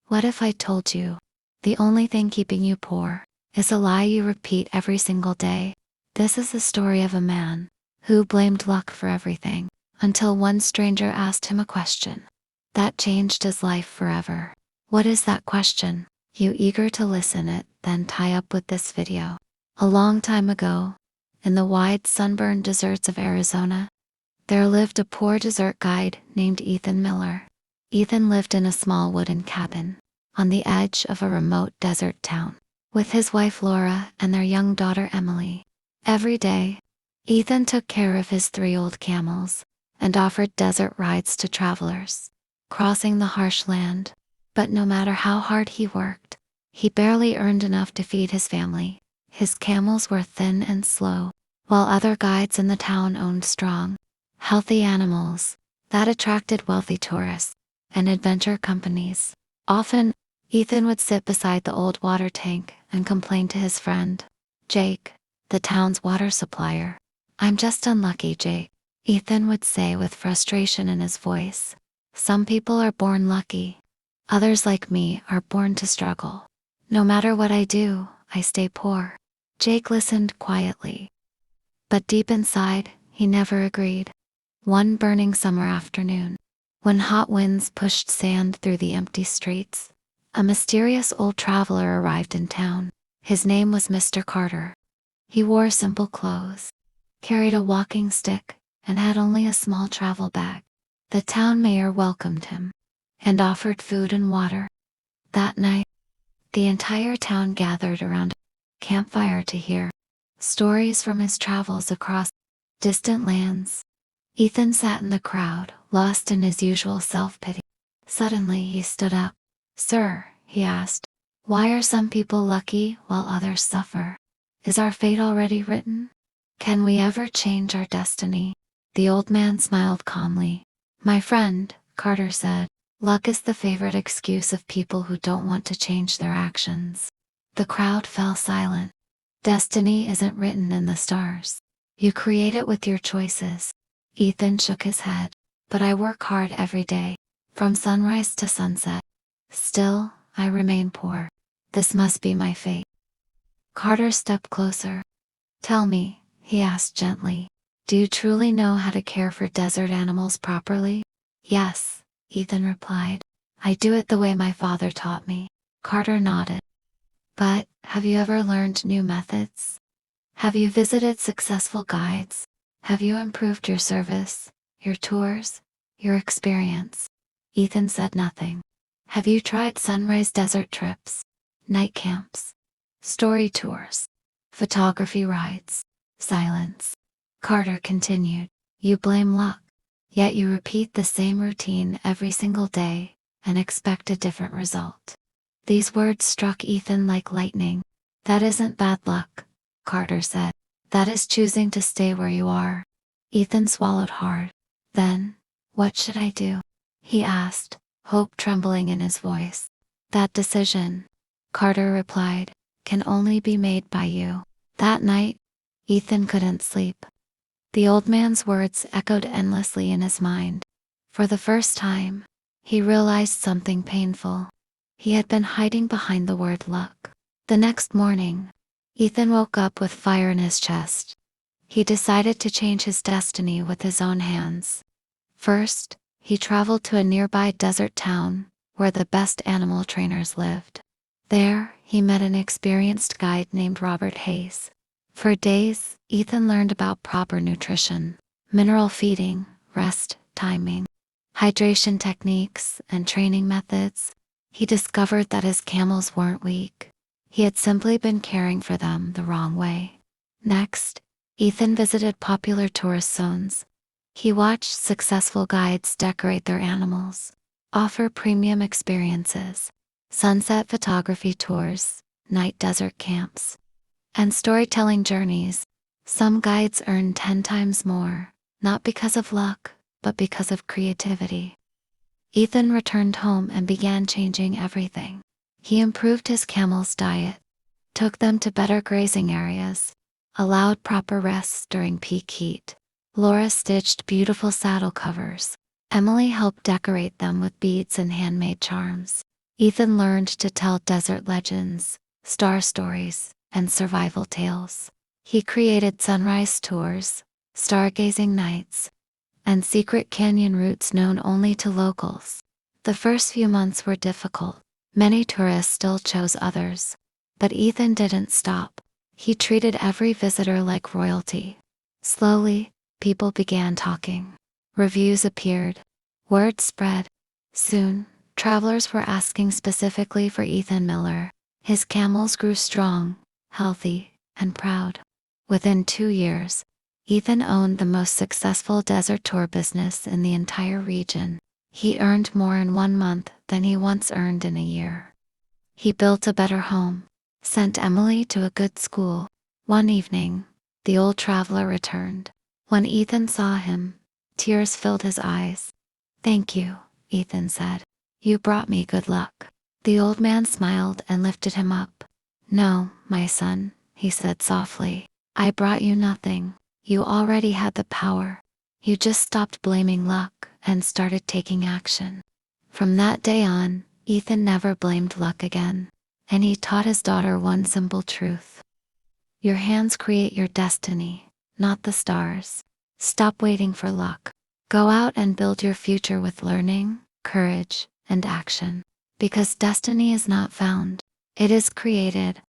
What if I told you the only thing keeping you poor is a lie you repeat every single day? This is the story of a man who blamed luck for everything until one stranger asked him a question that changed his life forever. What is that question? You eager to listen it? Then tie up with this video. A long time ago, in the wide sunburned deserts of Arizona, there lived a poor desert guide named Ethan Miller. Ethan lived in a small wooden cabin on the edge of a remote desert town with his wife Laura and their young daughter Emily. Every day, Ethan took care of his 3 old camels and offered desert rides to travelers crossing the harsh land. But no matter how hard he worked, he barely earned enough to feed his family. His camels were thin and slow, while other guides in the town owned strong, healthy animals that attracted wealthy tourists and adventure companies. Often, Ethan would sit beside the old water tank and complain to his friend, Jake, the town's water supplier. "I'm just unlucky, Jake," Ethan would say with frustration in his voice. "Some people are born lucky. Others like me are born to struggle. No matter what I do, I stay poor." Jake listened quietly, but deep inside, he never agreed. One burning summer afternoon, when hot winds pushed sand through the empty streets, a mysterious old traveler arrived in town. His name was Mr. Carter. He wore simple clothes, carried a walking stick, and had only a small travel bag. The town mayor welcomed him and offered food and water. That night, the entire town gathered around a campfire to hear stories from his travels across distant lands. Ethan sat in the crowd, lost in his usual self-pity. Suddenly he stood up. "Sir," he asked, "why are some people lucky while others suffer? Is our fate already written? Can we ever change our destiny?" The old man smiled calmly. "My friend," Carter said, "luck is the favorite excuse of people who don't want to change their actions." The crowd fell silent. "Destiny isn't written in the stars. You create it with your choices." Ethan shook his head. "But I work hard every day, from sunrise to sunset. Still, I remain poor. This must be my fate." Carter stepped closer. "Tell me," he asked gently, "do you truly know how to care for desert animals properly?" "Yes," Ethan replied. "I do it the way my father taught me." Carter nodded. "But, have you ever learned new methods? Have you visited successful guides? Have you improved your service, your tours, your experience?" Ethan said nothing. "Have you tried sunrise desert trips, night camps, story tours, photography rides?" Silence. Carter continued. "You blame luck, yet you repeat the same routine every single day and expect a different result." These words struck Ethan like lightning. "That isn't bad luck," Carter said. "That is choosing to stay where you are." Ethan swallowed hard. "Then, what should I do?" he asked, hope trembling in his voice. "That decision," Carter replied, "can only be made by you." That night, Ethan couldn't sleep. The old man's words echoed endlessly in his mind. For the first time, he realized something painful. He had been hiding behind the word luck. The next morning, Ethan woke up with fire in his chest. He decided to change his destiny with his own hands. First, he traveled to a nearby desert town where the best animal trainers lived. There, he met an experienced guide named Robert Hayes. For days, Ethan learned about proper nutrition, mineral feeding, rest, timing, hydration techniques, and training methods. He discovered that his camels weren't weak. He had simply been caring for them the wrong way. Next, Ethan visited popular tourist zones. He watched successful guides decorate their animals, offer premium experiences, sunset photography tours, night desert camps, and storytelling journeys. Some guides earned 10 times more, not because of luck, but because of creativity. Ethan returned home and began changing everything. He improved his camel's diet, took them to better grazing areas, allowed proper rests during peak heat. Laura stitched beautiful saddle covers. Emily helped decorate them with beads and handmade charms. Ethan learned to tell desert legends, star stories, and survival tales. He created sunrise tours, stargazing nights, and secret canyon routes known only to locals. The first few months were difficult. Many tourists still chose others. But Ethan didn't stop. He treated every visitor like royalty. Slowly, people began talking. Reviews appeared. Word spread. Soon, travelers were asking specifically for Ethan Miller. His camels grew strong, healthy, and proud. Within 2 years, Ethan owned the most successful desert tour business in the entire region. He earned more in 1 month than he once earned in a year. He built a better home, sent Emily to a good school. One evening, the old traveler returned. When Ethan saw him, tears filled his eyes. "Thank you," Ethan said. "You brought me good luck." The old man smiled and lifted him up. "No, my son," he said softly. "I brought you nothing. You already had the power. You just stopped blaming luck and started taking action." From that day on, Ethan never blamed luck again. And he taught his daughter one simple truth. Your hands create your destiny, not the stars. Stop waiting for luck. Go out and build your future with learning, courage, and action. Because destiny is not found. It is created.